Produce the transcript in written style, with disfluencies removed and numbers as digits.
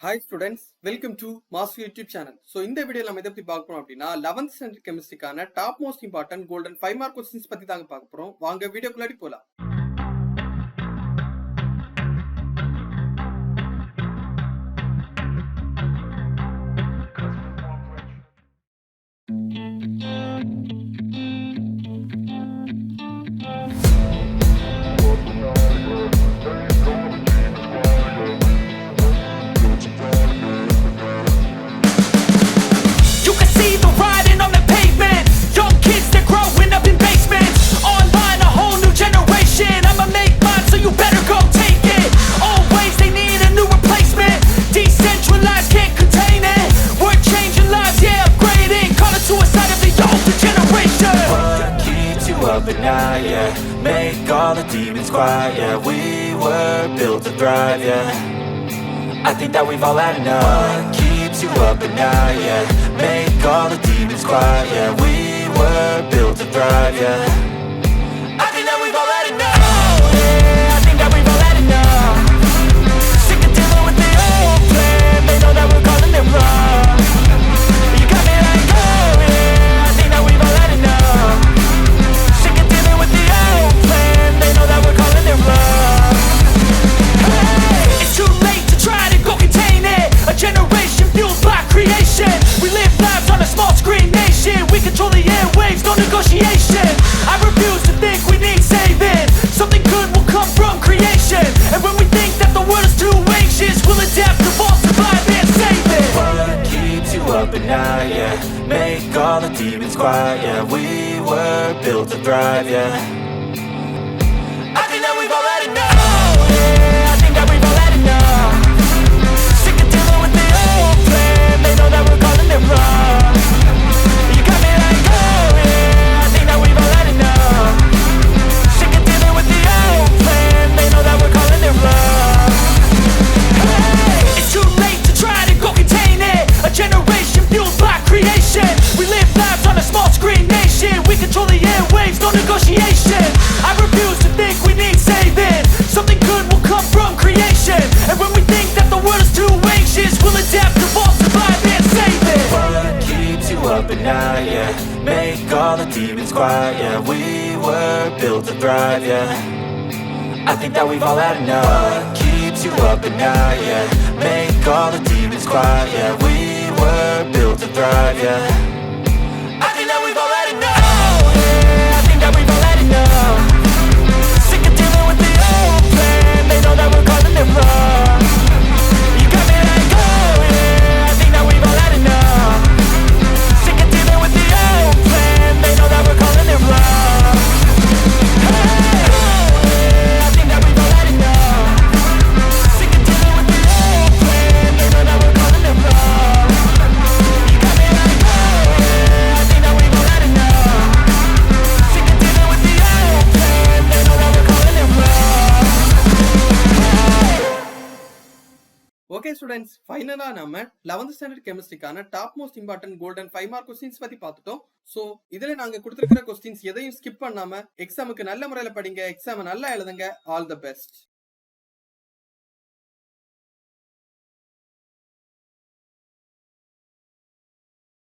Hi students, welcome to MAAZTER YouTube channel. So in the video நம்ம இத பத்தி பார்க்க போறோம் அப்படினா 11th standard chemistryக்கான top most important golden 5 mark questions பத்தி தாங்க பார்க்க போறோம். வாங்க வீடியோக்குள்ள போலாம். At night, yeah. Make all the demons quiet, yeah. We were built to thrive, yeah. I think that we've all had enough. What keeps you up at night, yeah. Make all the demons quiet, yeah. We were built to thrive, yeah. I think that we've all had enough, yeah. I think that we've all had enough. Sick of dealing with the old plan. They know that we're calling it wrong. You got me like, oh yeah. I think that we've all had enough. Negotiation. I refuse to think we need saving. Something good will come from creation. And when we think that the world is too anxious, we'll adapt, evolve, survive and save it. What keeps you up at night, yeah. Make all the demons quiet, yeah. We were built to thrive, yeah. I think that we've all had enough, yeah. I think that we've all had enough. Sick of dealing with the old plan. They know that we're calling it wrong. You got me like, oh yeah. Negotiation. I refuse to think we need saving. Something good will come from creation. And when we think that the world is too anxious, we'll adapt, evolve, survive and save it. What keeps you up at night, yeah. Make all the demons quiet, yeah. We were built to thrive, yeah. I think that we've all had enough. What keeps you up at night, yeah. Make all the demons quiet, yeah. We were built to thrive, yeah. I think that we've all had enough. Sick of dealing with the old plan. They know that we're calling it wrong. You got me like, oh yeah. I think that we've all had enough. Sick of dealing with the old plan. They know that we're calling it wrong. Hey, oh yeah. I think that we've all had enough. Sick of dealing with the old plan. They know that we're calling it wrong. You got me like, oh yeah. I think that we've all had enough. Okay students, finally நாம 11th standard chemistryக்கான top most important golden 5 mark questions பத்தி பார்த்துட்டோம். So இதுல நாங்க கொடுத்திருக்கிற questions எதையும் skip பண்ணாம எக்ஸாமுக்கு நல்ல முறையில படிங்க, எக்ஸாம் நல்லா எழுதுங்க. All the best.